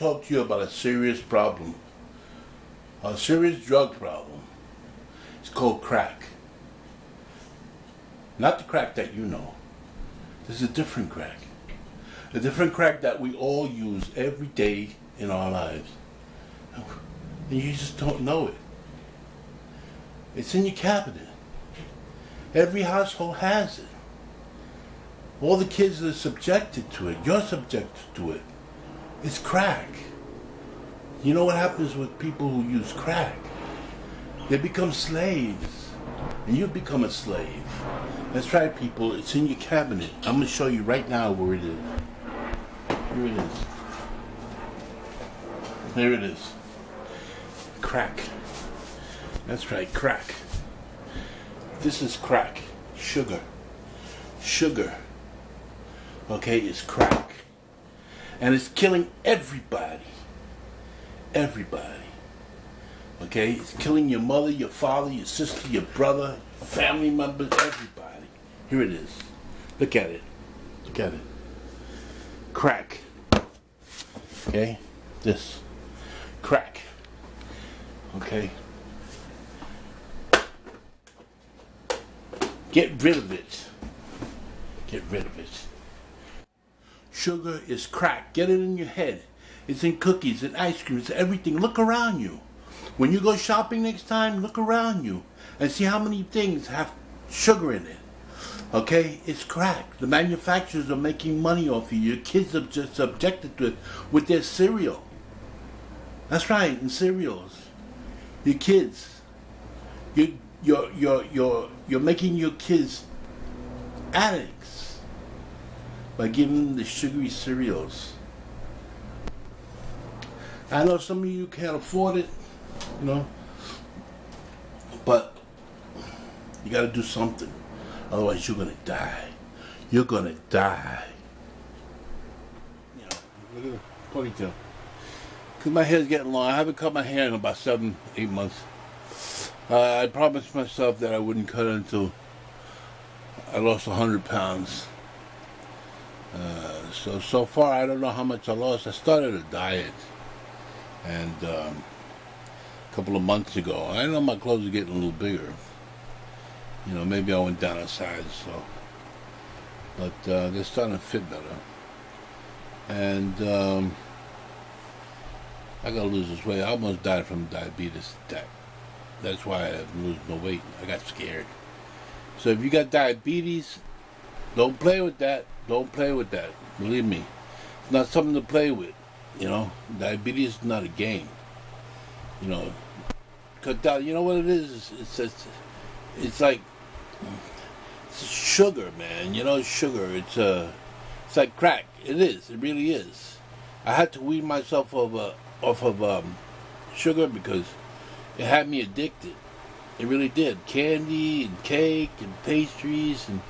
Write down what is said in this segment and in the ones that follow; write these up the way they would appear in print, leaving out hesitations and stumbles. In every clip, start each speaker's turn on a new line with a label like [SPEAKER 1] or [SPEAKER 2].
[SPEAKER 1] talk to you about a serious problem, a serious drug problem. It's called crack. Not the crack that you know. There's a different crack. A different crack that we all use every day in our lives. And you just don't know it. It's in your cabinet. Every household has it. All the kids are subjected to it. You're subjected to it. It's crack. You know what happens with people who use crack? They become slaves. And you become a slave. That's right, people. It's in your cabinet. I'm going to show you right now where it is. Here it is. There it is. Crack. That's right, crack. This is crack. Sugar. Sugar. Okay, it's crack. And it's killing everybody. Everybody. Okay? It's killing your mother, your father, your sister, your brother, family members, everybody. Here it is. Look at it. Look at it. Crack. Okay? This. Crack. Okay? Get rid of it. Get rid of it. Sugar is crack. Get it in your head. It's in cookies and ice cream. It's everything. Look around you. When you go shopping next time, look around you and see how many things have sugar in it. Okay? It's crack. The manufacturers are making money off you. Your kids are just subjected to it with their cereal. That's right, in cereals. Your kids. You're making your kids addicts by giving them the sugary cereals. I know some of you can't afford it, you know, but you got to do something. Otherwise, you're gonna die. You're gonna die. You know, look at the ponytail. Cause my hair's getting long. I haven't cut my hair in about 7, 8 months. I promised myself that I wouldn't cut it until I lost 100 pounds. So far, I don't know how much I lost. I started a diet, and a couple of months ago, I know my clothes are getting a little bigger. You know, maybe I went down a size, so. But they're starting to fit better. And I gotta lose this weight. I almost died from diabetes attack. That's why I'm losing no weight. I got scared. So if you got diabetes, don't play with that. Don't play with that. Believe me. It's not something to play with. You know, diabetes is not a game. You know, cut down. You know what it is? It's like it's sugar, man. You know, sugar. It's like crack. It is. It really is. I had to wean myself off of sugar because it had me addicted. It really did. Candy and cake and pastries and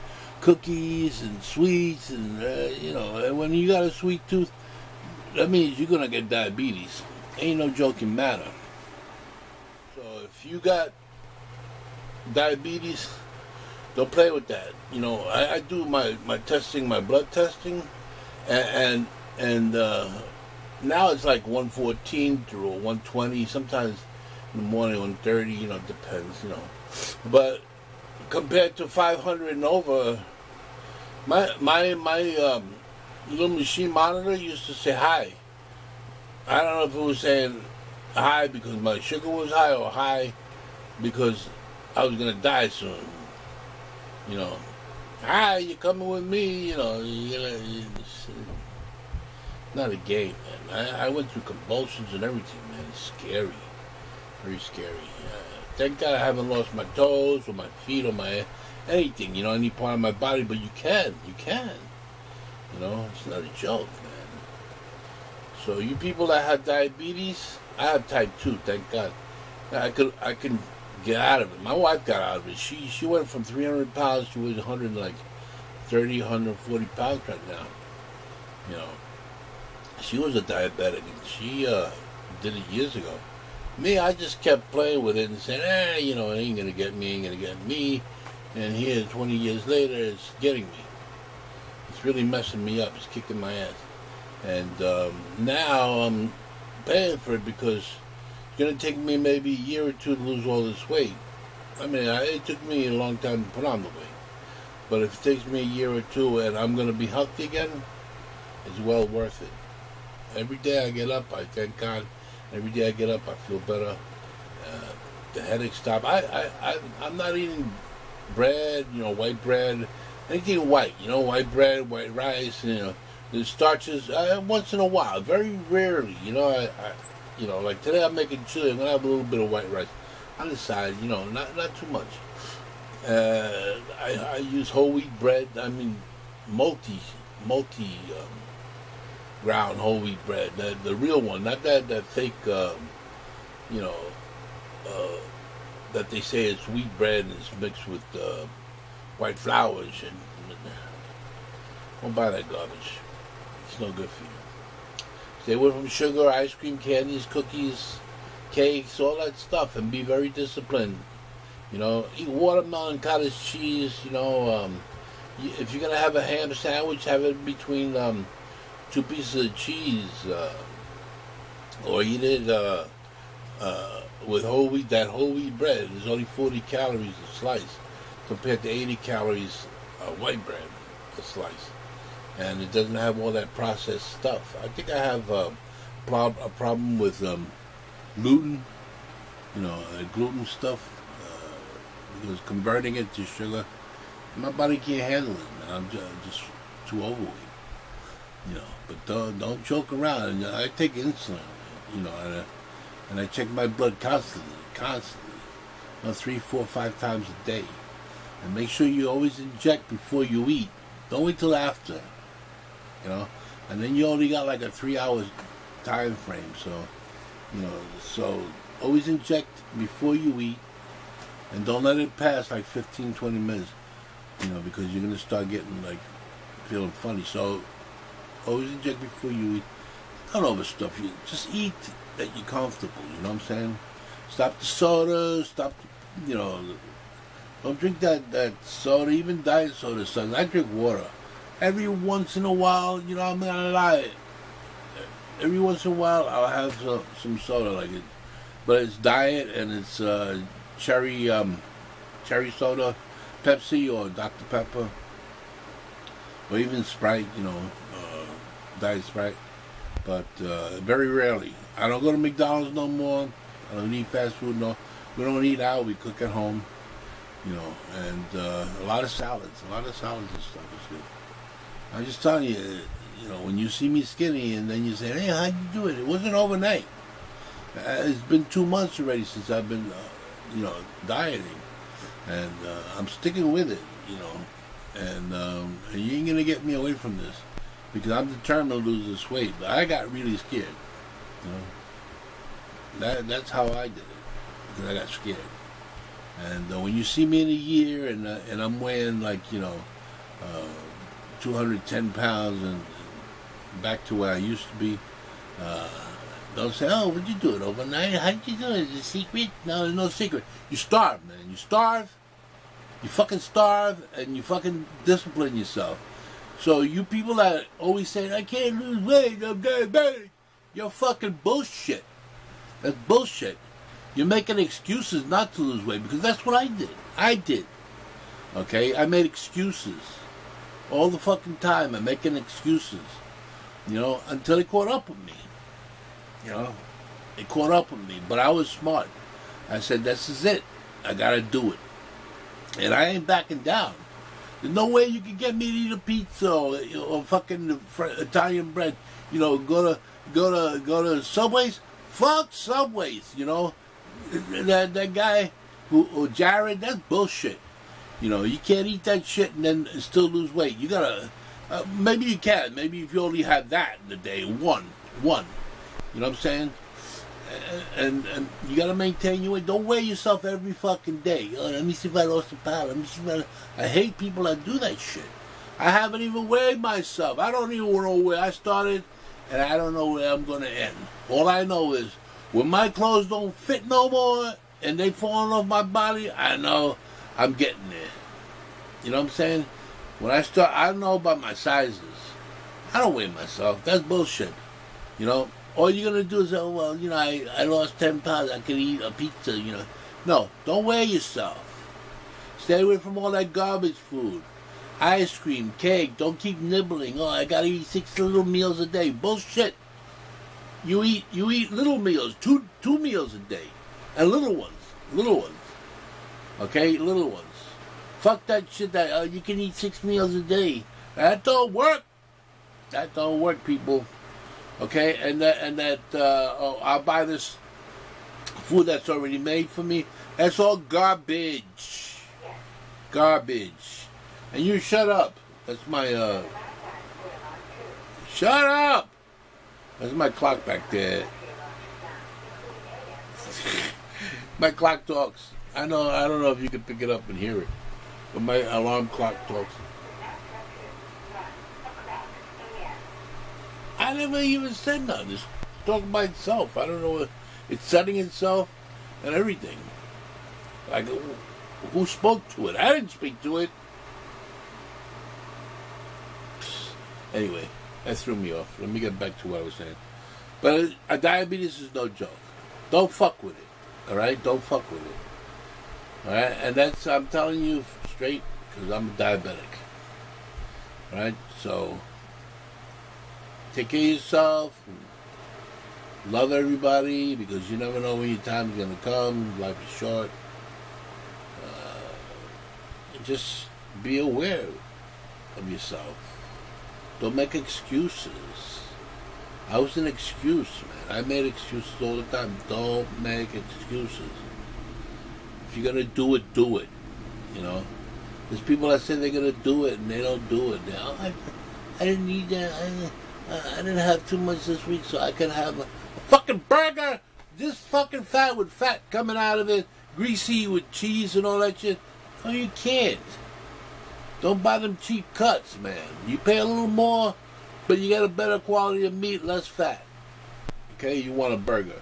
[SPEAKER 1] cookies and sweets and you know. And when you got a sweet tooth, that means you're gonna get diabetes. Ain't no joking matter. So if you got diabetes, don't play with that. You know, I do my testing, my blood testing, and now it's like 114 through 120. Sometimes in the morning 130. You know, it depends. You know, but compared to 500 and over, my little machine monitor used to say hi. I don't know if it was saying hi because my sugar was high or hi because I was gonna die soon. You know, hi, you coming with me? You know, it's not a game, man. I went through convulsions and everything, man. It's scary, very scary. Thank God I haven't lost my toes or my feet or my anything. You know, any part of my body, but you can. You know, it's not a joke, man. So you people that have diabetes, I have type 2, thank God. I can get out of it. My wife got out of it. She went from 300 pounds to 130, 140 pounds right now. You know, she was a diabetic, and she did it years ago. Me, I just kept playing with it and saying, you know, it ain't gonna get me, ain't gonna get me. And here, 20 years later, it's getting me. It's really messing me up. It's kicking my ass. And now paying for it because it's going to take me maybe a year or two to lose all this weight. I mean, it took me a long time to put on the weight. But if it takes me a year or two and I'm going to be healthy again, it's well worth it. Every day I get up, I thank God. Every day I get up, I feel better. The headache stop. I'm not eating bread, white bread, anything white, white bread, white rice, the starches, once in a while, very rarely, like today I'm making chili, I'm going to have a little bit of white rice on the side, not too much. I use whole wheat bread, I mean, multi ground whole wheat bread, the real one, not that fake, that they say it's wheat bread and it's mixed with white flour and shit. Don't buy that garbage. It's no good for you. Stay away from sugar, ice cream, candies, cookies, cakes, all that stuff, and be very disciplined. Eat watermelon, cottage cheese. If you're gonna have a ham sandwich, have it between 2 pieces of cheese, or eat it with whole wheat. That whole wheat bread is only 40 calories a slice, compared to 80 calories white bread a slice, and it doesn't have all that processed stuff. I think I have a problem with gluten, gluten stuff, because converting it to sugar, my body can't handle it, man. I'm just too overweight, But don't joke around. I take insulin, and I check my blood constantly, 3, 4, 5 times a day. And make sure you always inject before you eat. Don't wait till after, And then you only got like a 3-hour time frame, so always inject before you eat, and don't let it pass like 15, 20 minutes, because you're gonna start getting feeling funny. So always inject before you eat. Don't overstuff you. Just eat that you're comfortable, you know what I'm saying? Stop the soda, don't drink that soda, even diet soda. Son. I drink water. Every once in a while, I'm not gonna lie, every once in a while I'll have some soda like it. But it's diet, and it's cherry soda, Pepsi or Dr. Pepper, or even Sprite, diet Sprite. But very rarely. I don't go to McDonald's no more. I don't eat fast food. No, we don't eat out. We cook at home. And a lot of salads. A lot of salads and stuff is good. I'm just telling you, when you see me skinny and then you say, hey, how'd you do it? It wasn't overnight. It's been 2 months already since I've been, dieting. And I'm sticking with it, And you ain't going to get me away from this. Because I'm determined to lose this weight. But I got really scared. That's how I did it. Because I got scared. And when you see me in a year and I'm weighing 210 pounds and back to where I used to be, don't say, oh, what'd you do it overnight? How'd you do it? Is it a secret? No, there's no secret. You starve, man. You starve. You fucking starve, and you fucking discipline yourself. So you people that always say, I can't lose weight, I'm getting better, you're fucking bullshit. That's bullshit. You're making excuses not to lose weight, because that's what I did. I did. Okay? I made excuses. All the fucking time I'm making excuses. Until it caught up with me. It caught up with me. But I was smart. I said, this is it. I gotta do it. And I ain't backing down. There's no way you can get me to eat a pizza or fucking Italian bread. Go to Subways. Fuck Subways. That guy who Jared. That's bullshit. You can't eat that shit and then still lose weight. You gotta. Maybe you can. Maybe if you only had that in the day, one. You know what I'm saying? And you gotta maintain your weight. Don't weigh yourself every fucking day. Let me see if I lost a pound. Let me see if I hate people that do that shit. I haven't even weighed myself. I don't even know where I started, and I don't know where I'm gonna end. All I know is when my clothes don't fit no more and they falling off my body, I know I'm getting there. You know what I'm saying? When I don't know about my sizes. I don't weigh myself. That's bullshit. All you're gonna do is, oh well, you know, I lost 10 pounds. I could eat a pizza, you know. No, don't weigh yourself. Stay away from all that garbage food. Ice cream, cake. Don't keep nibbling. Oh, I gotta eat 6 little meals a day. Bullshit. You eat little meals, two meals a day, and little ones. Okay, little ones. Fuck that shit that you can eat 6 meals a day. That don't work. That don't work, people. Okay, and that oh, I'll buy this food that's already made for me. That's all garbage. Garbage. And you shut up. That's my shut up. That's my clock back there. My clock talks. I don't know if you can pick it up and hear it, but my alarm clock talks. I never even said nothing. It's talking by itself. I don't know what it's setting itself and everything. Like, who spoke to it? I didn't speak to it. Anyway, that threw me off. Let me get back to what I was saying. But diabetes is no joke. Don't fuck with it. All right? Don't fuck with it. All right? And that's, I'm telling you straight, because I'm a diabetic. All right? So, take care of yourself. Love everybody, because you never know when your time is going to come. Life is short. Just be aware of yourself. Don't make excuses. I was an excuse, man. I made excuses all the time. Don't make excuses. If you're going to do it, do it. You know? There's people that say they're going to do it, and they don't do it. I didn't need that. I didn't have too much this week, so I can have a fucking burger this fucking fat with fat coming out of it, greasy with cheese and all that shit. No, you can't. Don't buy them cheap cuts, man. You pay a little more, but you get a better quality of meat, less fat. Okay, you want a burger.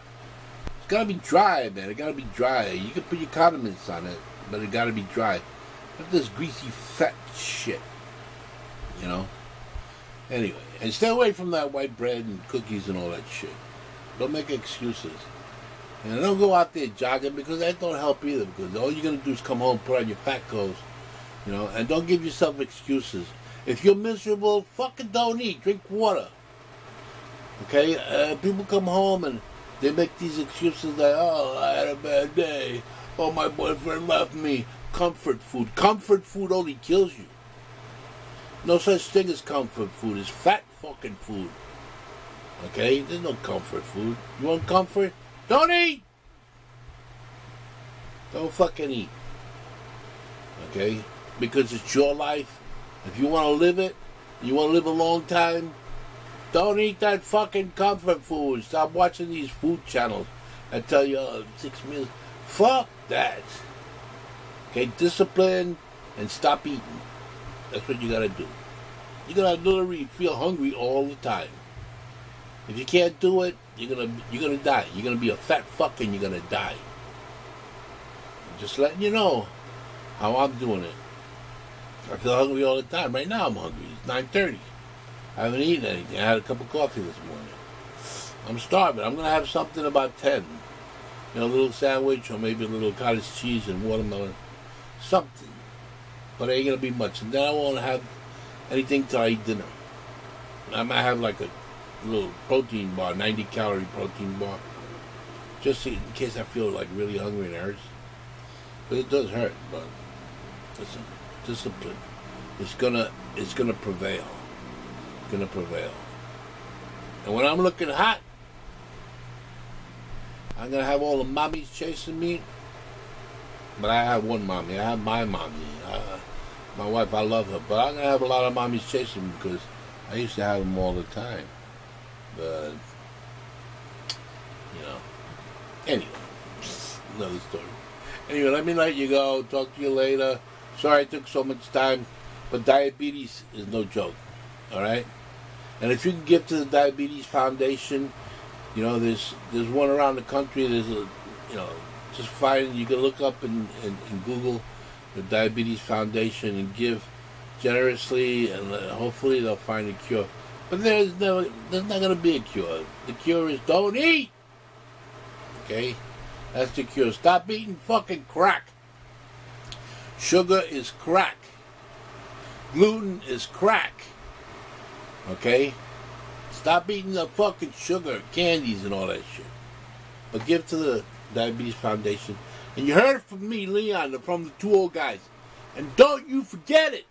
[SPEAKER 1] It's gotta be dry, man. It gotta be dry. You can put your condiments on it, but it gotta be dry. Not this greasy, fat shit. You know? Anyway, and stay away from that white bread and cookies and all that shit. Don't make excuses. And don't go out there jogging, because that don't help either, because all you're going to do is come home, put on your fat clothes, you know, and don't give yourself excuses. If you're miserable, fucking don't eat. Drink water. Okay? People come home and they make these excuses like, oh, I had a bad day. Oh, my boyfriend left me. Comfort food. Comfort food only kills you. No such thing as comfort food. It's fat fucking food. Okay? There's no comfort food. You want comfort? Don't eat! Don't fucking eat. Okay? Because it's your life. If you want to live it, you want to live a long time, don't eat that fucking comfort food. Stop watching these food channels that tell you 6 meals. Fuck that. Okay? Discipline and stop eating. That's what you gotta do. You gotta literally feel hungry all the time. If you can't do it, you're gonna die. You're gonna be a fat fuck and you're gonna die. I'm just letting you know how I'm doing it. I feel hungry all the time. Right now I'm hungry. It's 9:30. I haven't eaten anything. I had a cup of coffee this morning. I'm starving. I'm gonna have something about 10. You know, a little sandwich or maybe a little cottage cheese and watermelon. Something. But it ain't gonna be much. And then I won't have anything till I eat dinner. I might have like a little protein bar, 90-calorie protein bar, just in case I feel like really hungry and it hurts. But it does hurt. But listen, discipline. It's gonna prevail. It's gonna prevail. And when I'm looking hot, I'm gonna have all the mommies chasing me. But I have one mommy. I have my mommy. My wife, I love her. But I'm gonna have a lot of mommies chasing me because I used to have them all the time. But, you know, anyway, another story. Anyway, let me let you go. Talk to you later. Sorry I took so much time, but diabetes is no joke, all right? And if you can give to the Diabetes Foundation, you know, there's one around the country. There's a, you know, just find, you can look up in Google the Diabetes Foundation and give generously, and hopefully they'll find a cure. But there's not going to be a cure. The cure is don't eat. Okay? That's the cure. Stop eating fucking crack. Sugar is crack. Gluten is crack. Okay? Stop eating the fucking sugar, candies, and all that shit. But give to the Diabetes Foundation. And you heard it from me, Leon, from the two old guys. And don't you forget it.